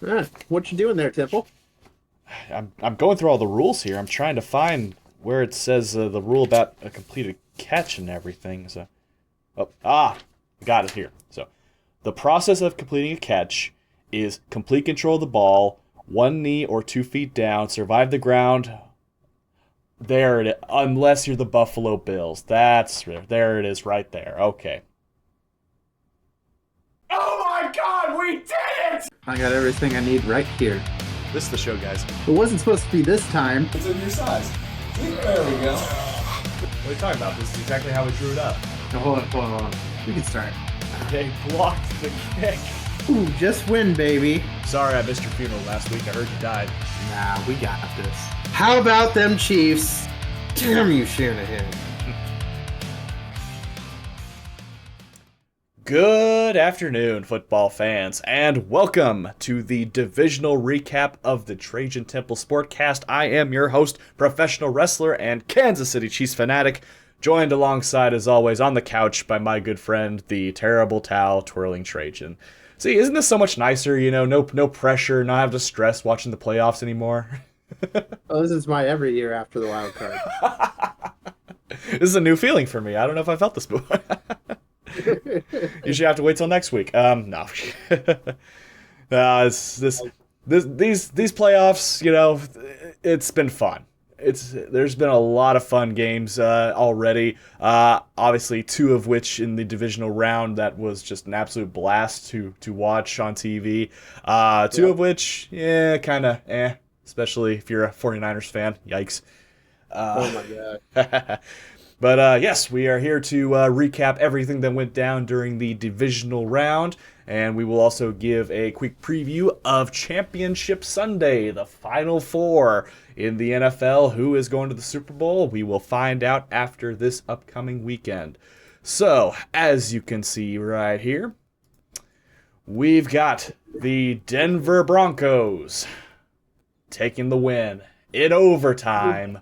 What you doing there, Temple? I'm going through all the rules here. I'm trying to find where it says the rule about a completed catch and everything. Got it here. So, the process of completing a catch is complete control of the ball, 1 knee or 2 feet down, survive the ground. There it is. Unless you're the Buffalo Bills. There it is right there. Okay. Oh my God, we did it! I got everything I need right here. This is the show, guys. It wasn't supposed to be this time. It's in your size. There we go. What are you talking about? This is exactly how we drew it up. No, hold on. We can start. They blocked the kick. Ooh, just win, baby. Sorry I missed your funeral last week. I heard you died. Nah, we got this. How about them Chiefs? Damn you, Shanahan. Good afternoon, football fans, and welcome to the divisional recap of the Trajan Temple Sportcast. I am your host, professional wrestler and Kansas City Chiefs fanatic, joined alongside, as always, on the couch by my good friend, the terrible towel twirling Trajan. See, isn't this so much nicer? You know, no pressure, not have to stress watching the playoffs anymore. Oh, this is my every year after the wild card. This is a new feeling for me. I don't know if I felt this before. Usually have to wait till next week. No. These playoffs, you know, it's been fun. There's been a lot of fun games already. Obviously, two of which in the divisional round that was just an absolute blast to watch on TV. Two of which, kind of especially if you're a 49ers fan. Yikes. Oh my god. But yes, we are here to recap everything that went down during the divisional round, and we will also give a quick preview of Championship Sunday, the Final Four in the NFL. Who is going to the Super Bowl? We will find out after this upcoming weekend. So, as you can see right here, we've got the Denver Broncos taking the win in overtime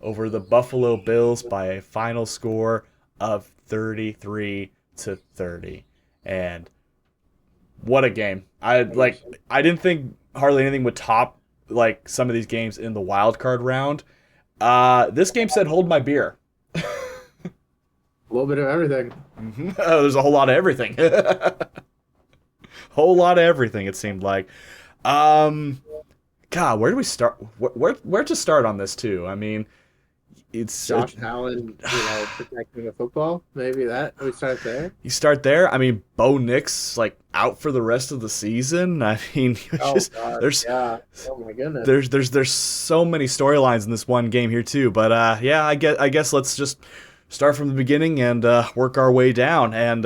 over the Buffalo Bills by a final score of 33-30. And what a game. I didn't think hardly anything would top like some of these games in the wild card round. This game said hold my beer. A little bit of everything. There's a whole lot of everything. Whole lot of everything, it seemed like. God, where do we start? Where to start on this too? I mean, it's Josh Allen, protecting the football. Maybe that we start there. You start there. I mean, Bo Nix out for the rest of the season. I mean, God, yeah. Oh my goodness. There's so many storylines in this one game here too. But I guess let's just start from the beginning and work our way down. And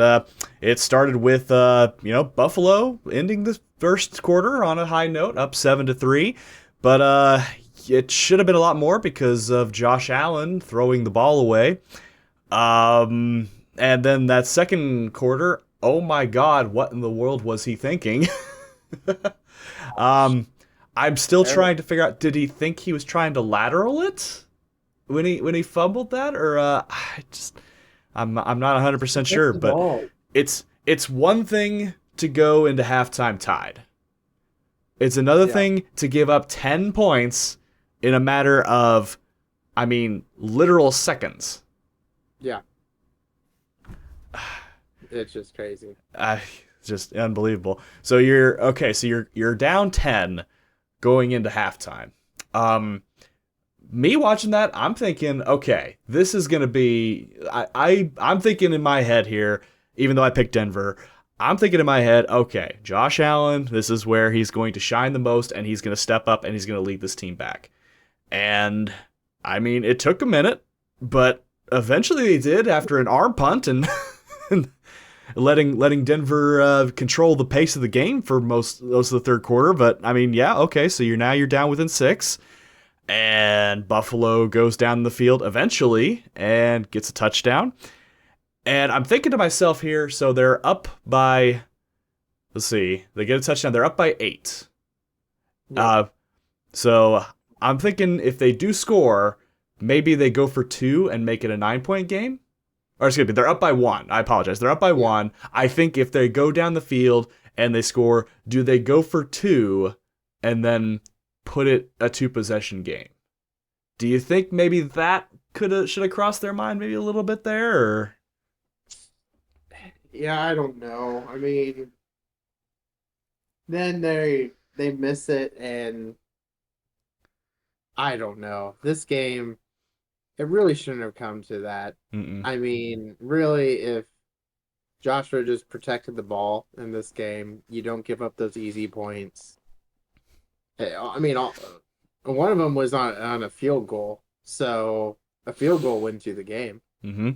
it started with Buffalo ending the first quarter on a high note, up 7-3. But it should have been a lot more because of Josh Allen throwing the ball away. And then that second quarter, oh my God, what in the world was he thinking? I'm still trying to figure out, did he think he was trying to lateral it when he fumbled that? Or I'm not 100% sure, but it's one thing to go into halftime tied. It's another thing to give up 10 points in a matter of, literal seconds. Yeah. It's just crazy. Just unbelievable. So you're down 10 going into halftime. Me watching that, I'm thinking, okay, this is going to be, I'm thinking in my head here, even though I picked Denver, I'm thinking in my head, okay, Josh Allen, this is where he's going to shine the most, and he's going to step up, and he's going to lead this team back. And, it took a minute, but eventually they did after an arm punt and letting Denver control the pace of the game for most of the third quarter. But, okay, so you're down within 6, and Buffalo goes down the field eventually and gets a touchdown. And I'm thinking to myself here, so they're up by, they get a touchdown, they're up by 8. Yeah. So I'm thinking if they do score, maybe they go for 2 and make it a 9-point game. Or excuse me, they're up by 1. I apologize. They're up by 1. I think if they go down the field and they score, do they go for 2 and then put it a 2-possession game? Do you think maybe that should have crossed their mind maybe a little bit there? Or? Yeah, I don't know. I mean, then they miss it, and I don't know. This game, it really shouldn't have come to that. Mm-mm. I mean, really, if Joshua just protected the ball in this game, you don't give up those easy points. I mean, one of them was on a field goal, so a field goal wins you the game. Mm-hmm.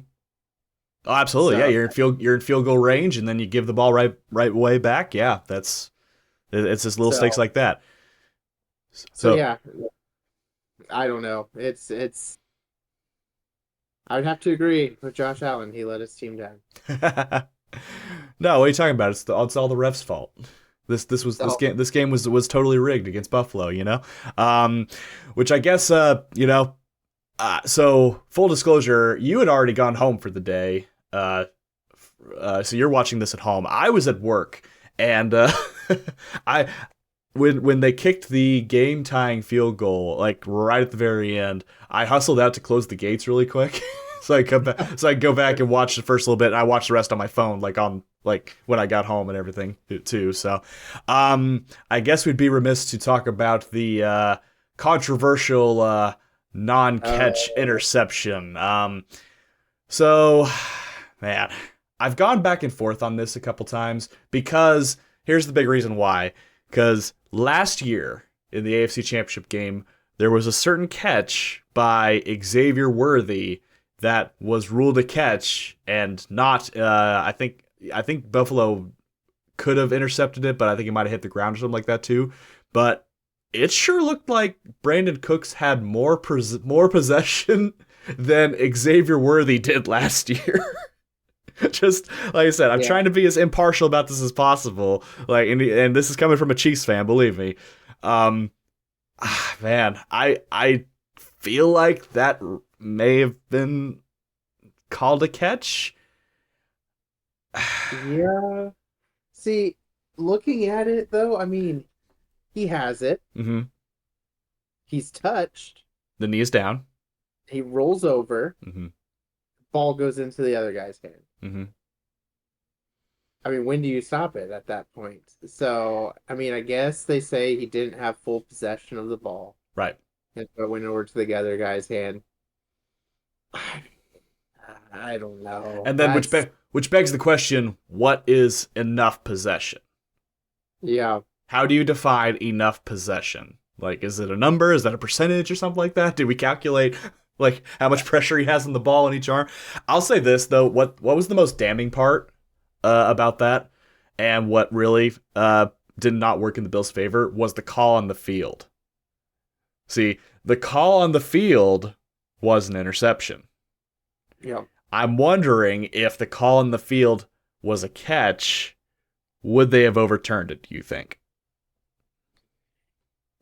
Oh, absolutely. So, yeah, you're in field goal range, and then you give the ball right way back. Yeah, it's just little stakes like that. So yeah, I don't know. It's. I would have to agree with Josh Allen. He let his team down. No, what are you talking about? It's all the refs' fault. This game was totally rigged against Buffalo, you know? Which I guess so full disclosure, you had already gone home for the day. So you're watching this at home. I was at work, and when they kicked the game tying field goal, like right at the very end, I hustled out to close the gates really quick. So I go back and watch the first little bit, and I watched the rest on my phone, like when I got home and everything too. So, I guess we'd be remiss to talk about the controversial non-catch interception. So, man, I've gone back and forth on this a couple times because here's the big reason why. Because last year in the AFC Championship game, there was a certain catch by Xavier Worthy that was ruled a catch and not. I think Buffalo could have intercepted it, but I think it might have hit the ground or something like that too. But it sure looked like Brandon Cooks had more possession than Xavier Worthy did last year. Just like I said, I'm trying to be as impartial about this as possible. Like, and this is coming from a Chiefs fan, believe me. Man, I feel like that may have been called a catch. Yeah. See, looking at it though, I mean, he has it. Mm-hmm. He's touched. The knee is down. He rolls over. Mm-hmm. Ball goes into the other guy's hand. Mm-hmm. I mean, when do you stop it at that point? So, I mean, I guess they say he didn't have full possession of the ball. Right. And so it went over to the other guy's hand. I don't know. And then which begs the question, what is enough possession? Yeah. How do you define enough possession? Like, is it a number? Is that a percentage or something like that? Did we calculate like how much pressure he has on the ball in each arm? I'll say this though, what was the most damning part about that, and what really did not work in the Bills' favor, was the call on the field. See, the call on the field was an interception. Yeah. I'm wondering if the call on the field was a catch, would they have overturned it, do you think?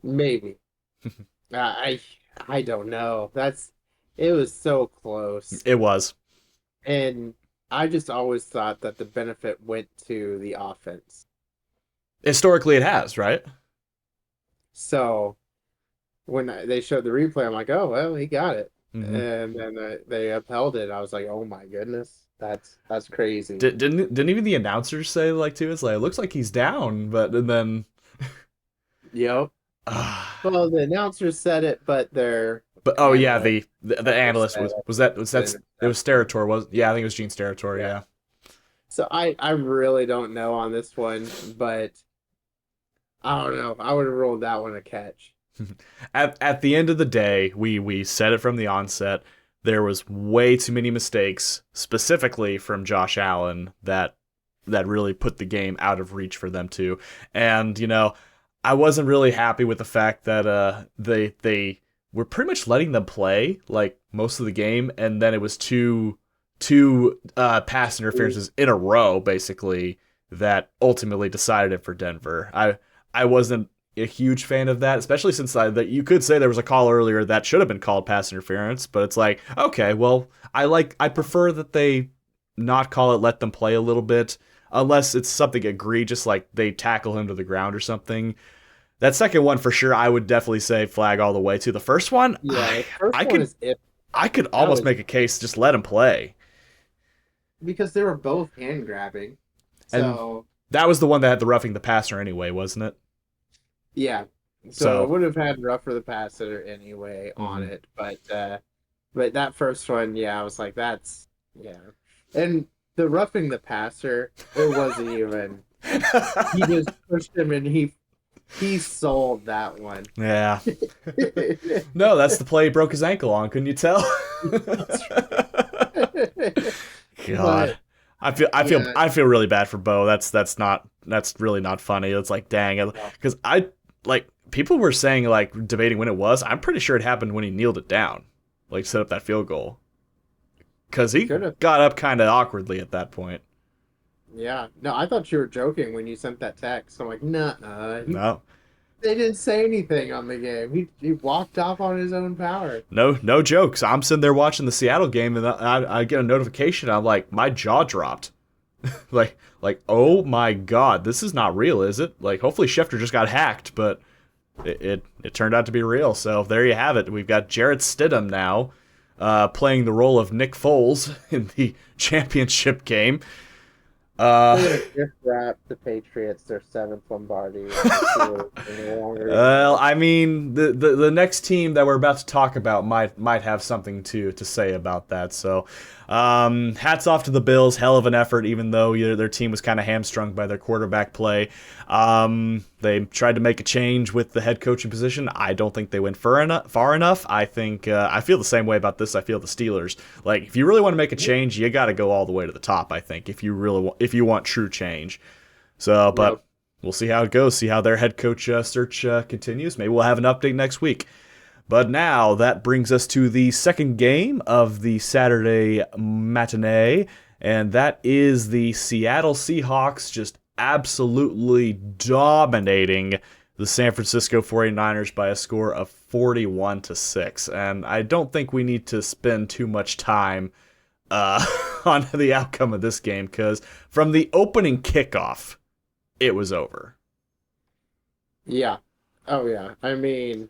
Maybe. I don't know. It was so close. It was. And I just always thought that the benefit went to the offense. Historically, it has, right? So when they showed the replay, I'm like, oh, well, he got it. Mm-hmm. And then they upheld it. I was like, oh my goodness, that's crazy. Didn't even the announcers say like too? It's like, it looks like he's down, and then. Yep. Well, the announcers said it, but they're. But oh yeah, the analyst was that it was Steratore, was I think it was Gene Steratore, yeah. So I really don't know on this one, but I don't know. I would have rolled that one a catch. At the end of the day, we said it from the onset. There was way too many mistakes, specifically from Josh Allen, that really put the game out of reach for them too. And I wasn't really happy with the fact that they were pretty much letting them play like most of the game, and then it was two pass interferences in a row, basically, that ultimately decided it for Denver. I wasn't a huge fan of that, especially since that you could say there was a call earlier that should have been called pass interference, but it's like, okay, well, I prefer that they not call it, let them play a little bit. unless it's something egregious like they tackle him to the ground or something. That second one for sure, I would definitely say flag all the way to. The first one, Yeah, the first I one could is it I could that almost was make a case just let him play. because they were both hand grabbing. And So that was the one that had the roughing the passer anyway, wasn't it? yeah. So it So would have had rougher the passer anyway on mhm. it, but that first one, yeah, I was like, that's yeah. And the roughing the passer, it wasn't even he just pushed him and he sold that one. Yeah. No, that's the play he broke his ankle on. Couldn't you tell? God, But yeah, I feel really bad for Bo. That's really not funny. It's like, dang, no, because I like people were saying like debating when it was. I'm pretty sure it happened when he kneeled it down, like set up that field goal, because he could have. got up kind of awkwardly at that point. Yeah, no, I thought you were joking when you sent that text. I'm like, nah, No, they didn't say anything on the game. He walked off on his own power. no jokes. I'm sitting there watching the Seattle game, and I get a notification. I'm like, my jaw dropped. Oh my god, this is not real, is it? Like, hopefully Schefter just got hacked, but it turned out to be real. So there you have it. We've got Jarrett Stidham now, playing the role of Nick Foles in the championship game. They're Uh, gonna gift wrap the Patriots their seventh Lombardi. No longer well, I mean, the next team that we're about to talk about might have something to say about that. So, hats off to the Bills. Hell of an effort, even though their team was kind of hamstrung by their quarterback play. They tried to make a change with the head coaching position. I don't think they went far enough. I think I feel the same way about this. I feel the Steelers. Like, if you really want to make a change, you got to go all the way to the top. I think if if you want true change. So, but. Yep. We'll see how it goes, see how their head coach search continues. Maybe we'll have an update next week. But now that brings us to the second game of the Saturday matinee, and that is the Seattle Seahawks just absolutely dominating the San Francisco 49ers by a score of 41-6. And I don't think we need to spend too much time on the outcome of this game, because from the opening kickoff, it was over. Yeah. Oh yeah. I mean,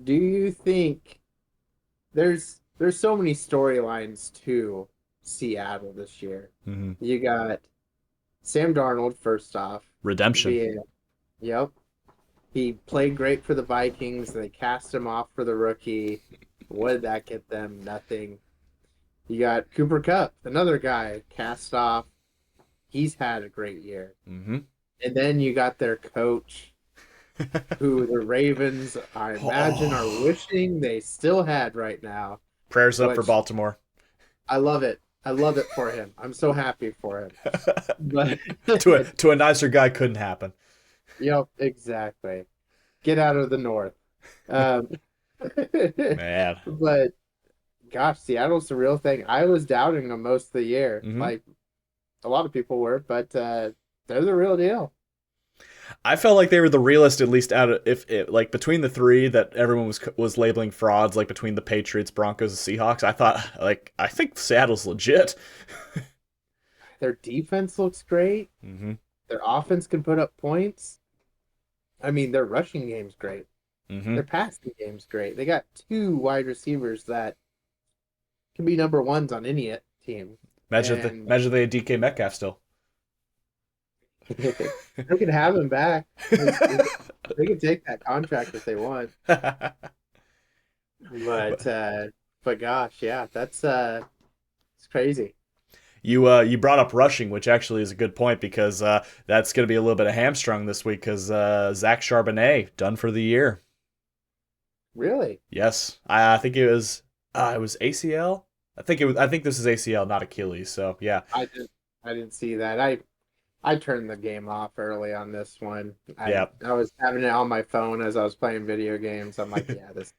do you think there's so many storylines to Seattle this year? Mm-hmm. You got Sam Darnold first off. Redemption. Yep. He played great for the Vikings. They cast him off for the rookie. What did that get them? Nothing. You got Cooper Kupp, another guy cast off. He's had a great year. Mm-hmm. And then you got their coach, who the Ravens, I imagine, are wishing they still had right now. Prayers up for Baltimore. I love it. I love it for him. I'm so happy for him. But to a nicer guy couldn't happen. Yep, exactly. Get out of the north. Um, Man. But gosh, Seattle's the real thing. I was doubting them most of the year. Mm-hmm. Like a lot of people were, but they're the real deal. I felt like they were the realest, at least out of like between the three that everyone was labeling frauds, like between the Patriots, Broncos, and Seahawks. I think Seattle's legit. Their defense looks great. Mm-hmm. Their offense can put up points. I mean, their rushing game's great. Mm-hmm. Their passing game's great. They got two wide receivers that can be number ones on any team. Imagine if they had DK Metcalf still. They can have him back. They can take that contract if they want. But gosh, yeah, that's it's crazy. You brought up rushing, which actually is a good point, because that's going to be a little bit of hamstrung this week, because Zach Charbonnet done for the year. Really? Yes, I think it was ACL. I think this is ACL, not Achilles. So yeah, I didn't see that. I turned the game off early on this one. I was having it on my phone as I was playing video games. I'm like, yeah, this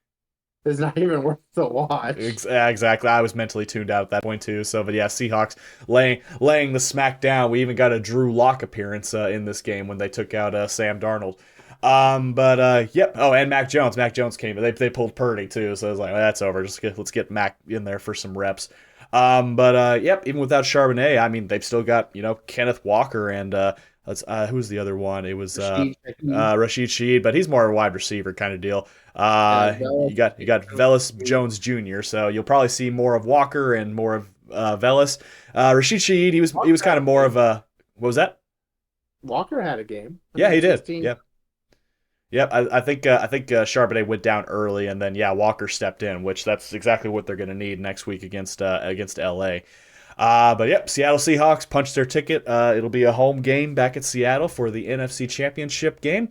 is not even worth the watch. Exactly. I was mentally tuned out at that point too. So, but yeah, Seahawks laying the smack down. We even got a Drew Lock appearance in this game when they took out Sam Darnold. Yep. Oh, and Mac Jones. Mac Jones came. They pulled Purdy too. So I was like, well, that's over. Let's get Mac in there for some reps. Yep, even without Charbonnet, I mean, they've still got, Kenneth Walker and who's the other one? It was Rashid Shaheed, Rashid Shaheed, but he's more a wide receiver kind of deal. Vela, You got Velus Jones Jr., so you'll probably see more of Walker and more of Velus. Rashid Shaheed, he was kind of more of a, what was that? Walker had a game. Yeah, he did. 16. Yeah. Yep, I think Charbonnet went down early, and then Walker stepped in, which that's exactly what they're going to need next week against LA. But yep, Seattle Seahawks punched their ticket. It'll be a home game back at Seattle for the NFC Championship game,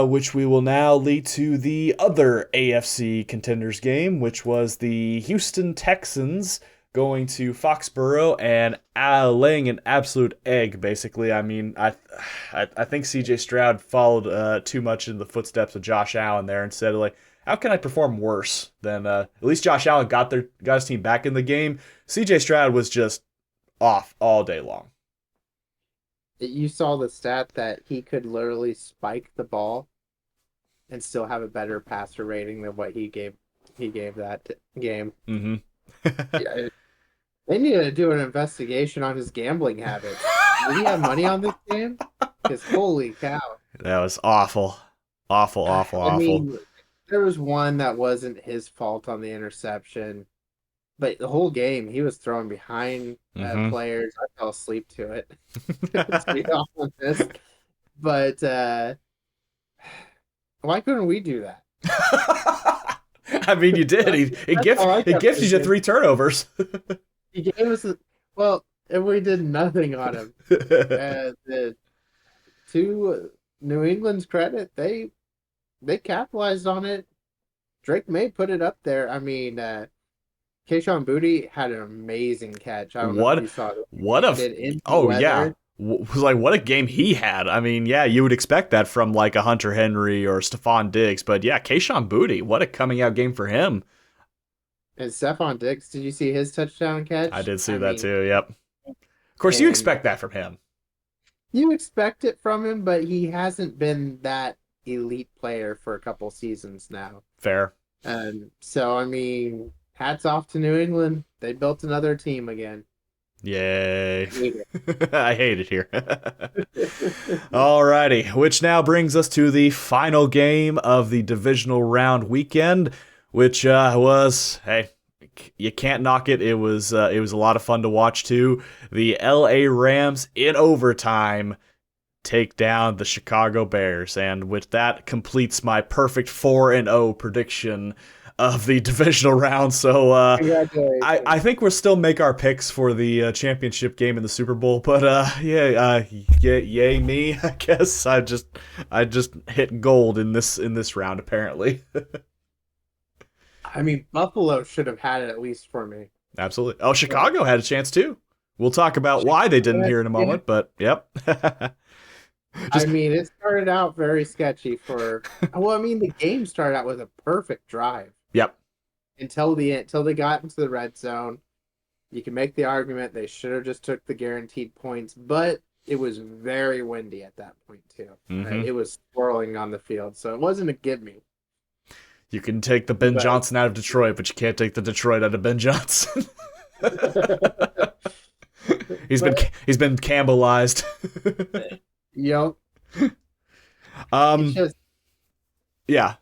which we will now lead to the other AFC contenders game, which was the Houston Texans going to Foxborough and laying an absolute egg, basically. I mean, I think C.J. Stroud followed too much in the footsteps of Josh Allen there and said, like, how can I perform worse than at least Josh Allen got his team back in the game. C.J. Stroud was just off all day long. You saw the stat that he could literally spike the ball and still have a better passer rating than what he gave that game. Mm-hmm. Yeah, they need to do an investigation on his gambling habits. Did he have money on this game? Because holy cow. That was awful. Awful. I mean, there was one that wasn't his fault on the interception, but the whole game he was throwing behind players. I fell asleep to it. To be honest. But why couldn't we do that? I mean, you did. He gifted you 3 turnovers. He gave us and we did nothing on him. To New England's credit, they capitalized on it. Drake May put it up there. I mean, Kayshon Boutte had an amazing catch. I don't know if you saw it. What a game he had. I mean, yeah, you would expect that from like a Hunter Henry or Stephon Diggs, but yeah, Kayshon Boutte, what a coming out game for him. And Stephon Diggs, did you see his touchdown catch? I did see that too, yep. Of course, you expect that from him. You expect it from him, but he hasn't been that elite player for a couple seasons now. Fair. So, I mean, hats off to New England. They built another team again. Yay. I hate it here. Alrighty, which now brings us to the final game of the divisional round weekend, which was, hey, you can't knock it. It was a lot of fun to watch too. The LA Rams in overtime take down the Chicago Bears, and with that completes my perfect 4-0 prediction of the divisional round. So I think we'll still make our picks for the championship game in the Super Bowl. But yay me, I guess. I just hit gold in this round apparently. I mean, Buffalo should have had it at least for me. Absolutely. Oh, Chicago had a chance too. We'll talk about why they didn't here in a moment, but yep. I mean, it started out very sketchy the game started out with a perfect drive. Yep. Until they got into the red zone. You can make the argument they should have just took the guaranteed points, but it was very windy at that point too. Mm-hmm. Right? It was swirling on the field, so it wasn't a give me. You can take the Ben Johnson out of Detroit, but you can't take the Detroit out of Ben Johnson. He's been Campbellized. Yep. Yeah.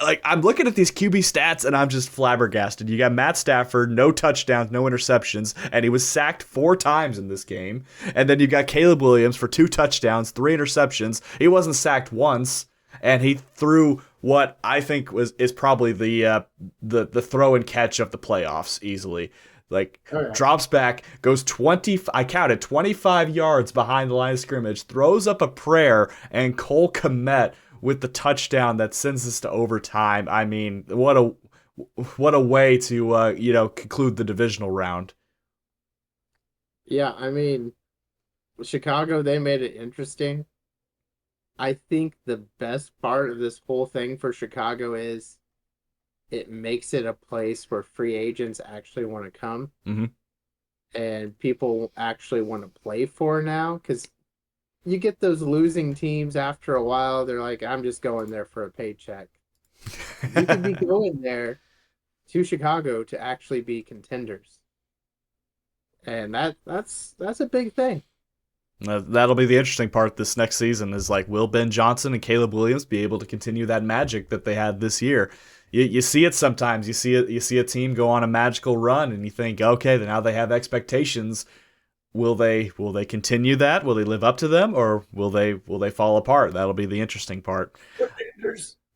Like, I'm looking at these QB stats and I'm just flabbergasted. You got Matt Stafford, no touchdowns, no interceptions, and he was sacked 4 times in this game. And then you got Caleb Williams for 2 touchdowns, 3 interceptions. He wasn't sacked once, and he threw what I think is probably the throw and catch of the playoffs easily. Like, drops back, goes 25 yards behind the line of scrimmage, throws up a prayer, and Cole Kmet with the touchdown that sends us to overtime. I mean, what a way to conclude the divisional round. Yeah, I mean, Chicago, they made it interesting. I think the best part of this whole thing for Chicago is it makes it a place where free agents actually want to come. Mm-hmm. And people actually want to play for now, because you get those losing teams after a while, they're like, I'm just going there for a paycheck. You could be going there to Chicago to actually be contenders. And that's a big thing. That'll be the interesting part this next season is like, will Ben Johnson and Caleb Williams be able to continue that magic that they had this year? You see it sometimes. You see a team go on a magical run, and you think, okay, now they have expectations. Will they continue that? Will they live up to them, or will they fall apart? That'll be the interesting part.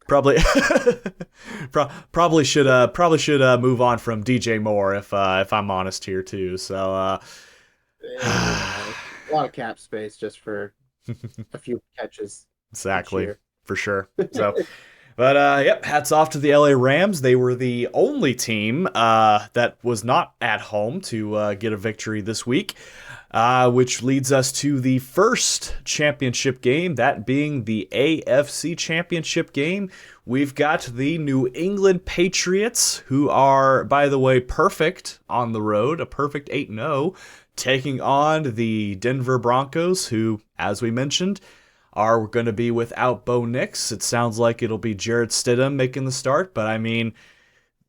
Probably probably should move on from DJ Moore if I'm honest here too. So A lot of cap space just for a few catches. Exactly, for sure. So, but yep, hats off to the LA Rams. They were the only team that was not at home to get a victory this week, which leads us to the first championship game, that being the AFC Championship game. We've got the New England Patriots, who are, by the way, perfect on the road, a perfect 8-0, taking on the Denver Broncos, who, as we mentioned, are going to be without Bo Nix. It sounds like it'll be Jarrett Stidham making the start, but I mean,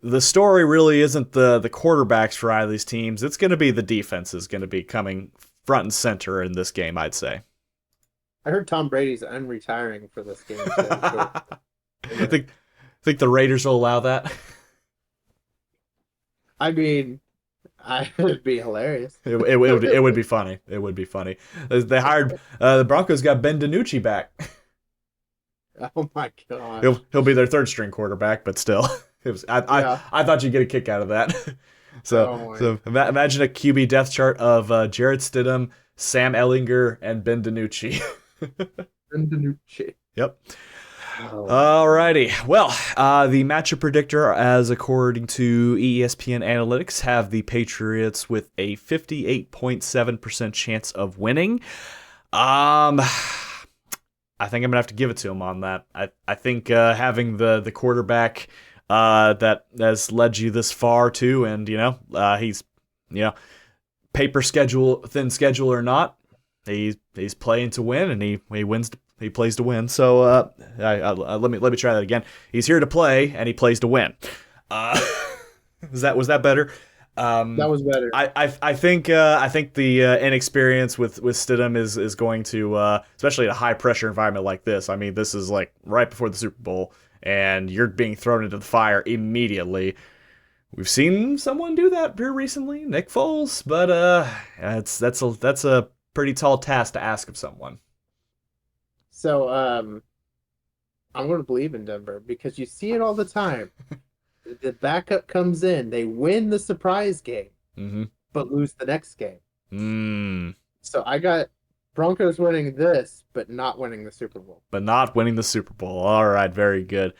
the story really isn't the quarterbacks for either of these teams. It's going to be the defense is going to be coming front and center in this game, I'd say. I heard Tom Brady's unretiring for this game. I think the Raiders will allow that. I mean, it'd be hilarious. It would be funny. It would be funny. They hired the Broncos got Ben DiNucci back. Oh my god. He'll be their third string quarterback, but still, I thought you'd get a kick out of that. So imagine a QB depth chart of Jarrett Stidham, Sam Ehlinger, and Ben DiNucci. Ben DiNucci. Yep. Oh. Alrighty. Well, the matchup predictor, as according to ESPN Analytics, have the Patriots with a 58.7% chance of winning. I think I'm gonna have to give it to them on that. I think having the quarterback that has led you this far too, and he's paper schedule, thin schedule or not, he's playing to win, and he wins. He plays to win. So let me try that again. He's here to play, and he plays to win. Was that better? That was better. I think the inexperience with Stidham is going to, especially in a high pressure environment like this. I mean, this is like right before the Super Bowl, and you're being thrown into the fire immediately. We've seen someone do that here recently, Nick Foles, but that's a pretty tall task to ask of someone. So I'm going to believe in Denver because you see it all the time. The backup comes in, they win the surprise game, but lose the next game. So I got Broncos winning this, but not winning the Super Bowl. All right, very good.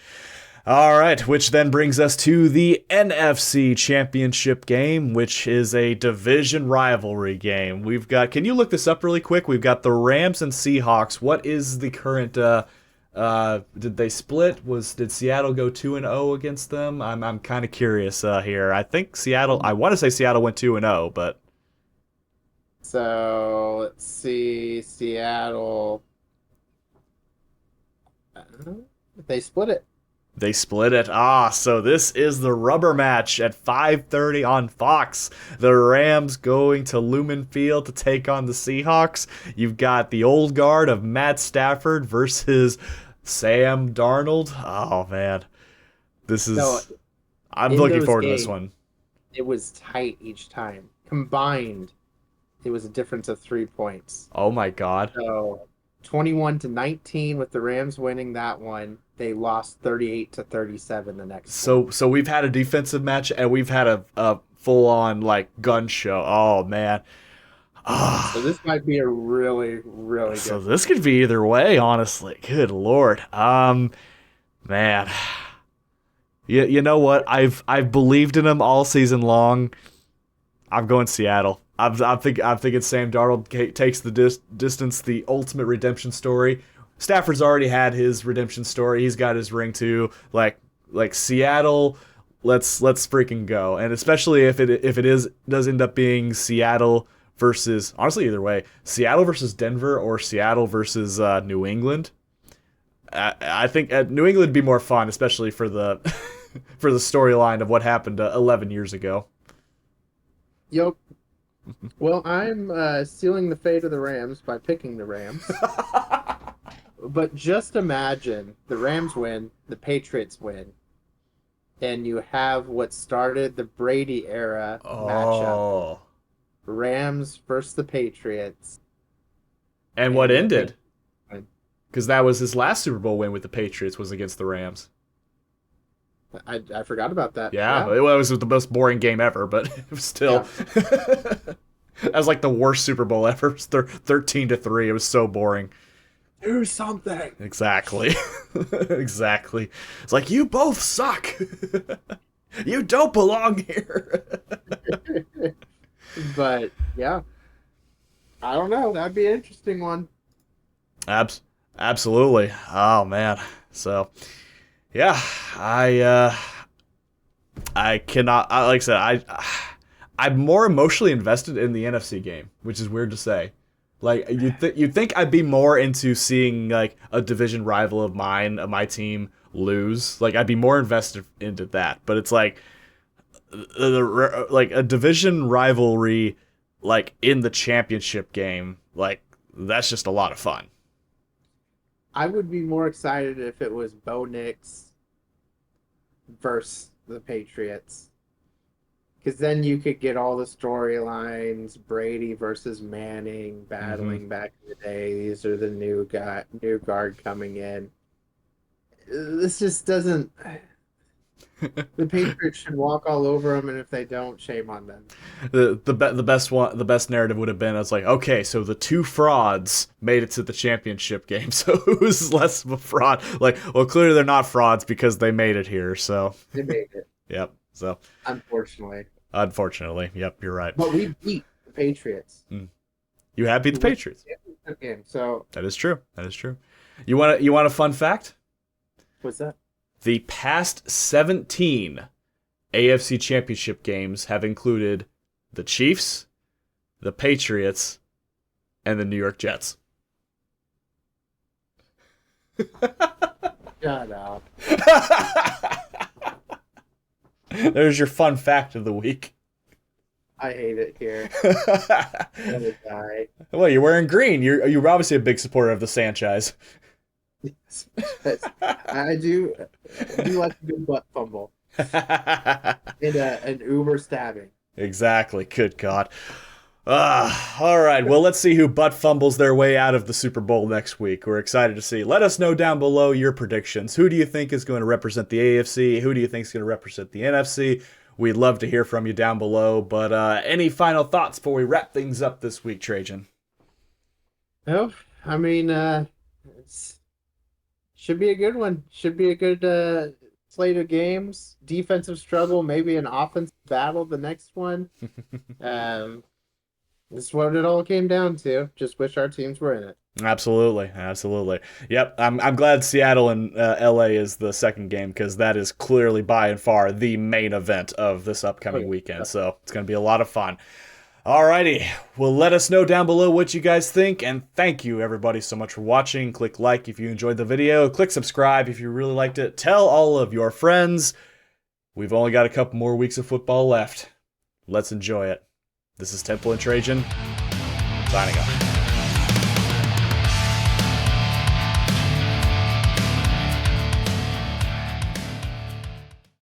All right, which then brings us to the NFC Championship game, which is a division rivalry game. We've got, can you look this up really quick? We've got the Rams and Seahawks. What is the current, did they split? Did Seattle go 2-0 against them? I'm kind of curious here. I think I want to say Seattle went 2-0, but. So, let's see, Seattle, they split it. They split it. So this is the rubber match at 5:30 on Fox. The Rams going to Lumen Field to take on the Seahawks. You've got the old guard of Matt Stafford versus Sam Darnold. Oh, man. I'm looking forward to this one. It was tight each time. Combined, it was a difference of 3 points. Oh, my God. So 21-19 with the Rams winning that one. They lost 38-37 the next one. So we've had a defensive match, and we've had a full-on, like, gun show. Oh, man. So this might be a really, really good. So this could be either way, honestly. Good Lord. Man. You know what? I've believed in him all season long. I'm going Seattle. I'm thinking Sam Darnold takes the distance, the ultimate redemption story. Stafford's already had his redemption story. He's got his ring too. Like Seattle, let's freaking go. And especially if it does end up being Seattle versus, honestly, either way, Seattle versus Denver or Seattle versus New England. I think New England would be more fun, especially for the for the storyline of what happened 11 years ago. Yep. Well, I'm sealing the fate of the Rams by picking the Rams. But just imagine the Rams win, the Patriots win, and you have what started the Brady era matchup. Rams versus the Patriots. And what ended? Because that was his last Super Bowl win with the Patriots was against the Rams. I forgot about that. Yeah. It was the most boring game ever, but it was still... Yeah. That was like the worst Super Bowl ever. It was 13-3. It was so boring. Do something. Exactly. Exactly. It's like, you both suck. You don't belong here. But, yeah. I don't know. That'd be an interesting one. Absolutely. Oh, man. So, yeah. I cannot... like I said, I'm more emotionally invested in the NFC game, which is weird to say. Like, you'd think I'd be more into seeing, like, a division rival of mine, of my team, lose. Like, I'd be more invested into that. But it's like a division rivalry, like, in the championship game, like, that's just a lot of fun. I would be more excited if it was Bo Nix versus the Patriots. Because then you could get all the storylines, Brady versus Manning battling back in the day. These are the new guard coming in. This just doesn't... The Patriots should walk all over them, and if they don't, shame on them. The best narrative would have been, it's like, okay, so the two frauds made it to the championship game, so who's less of a fraud? Like, well, clearly they're not frauds because they made it here, so... They made it. Yep, so... Unfortunately, yep, you're right. But we beat the Patriots. You have beat the Patriots. Game, so... That is true. You want a fun fact? What's that? The past 17 AFC Championship games have included the Chiefs, the Patriots, and the New York Jets. Shut up. There's your fun fact of the week. I hate it here. I'm gonna die. Well, you're wearing green. You're obviously a big supporter of the franchise. I do like a good butt fumble. And an Uber stabbing. Exactly. Good God. All right. Well, let's see who butt fumbles their way out of the Super Bowl next week. We're excited to see. Let us know down below your predictions. Who do you think is going to represent the AFC? Who do you think is going to represent the NFC? We'd love to hear from you down below. But any final thoughts before we wrap things up this week, Trajan? Oh, I mean, it's... should be a good one. Should be a good slate of games. Defensive struggle, maybe an offensive battle the next one. This is what it all came down to. Just wish our teams were in it. Absolutely. Yep, I'm glad Seattle and LA is the second game because that is clearly by and far the main event of this upcoming weekend. So it's going to be a lot of fun. Alrighty, well, let us know down below what you guys think, and thank you everybody so much for watching. Click like if you enjoyed the video, click subscribe if you really liked it, tell all of your friends. We've only got a couple more weeks of football left. Let's enjoy it. This is Temple and Trajan, signing off.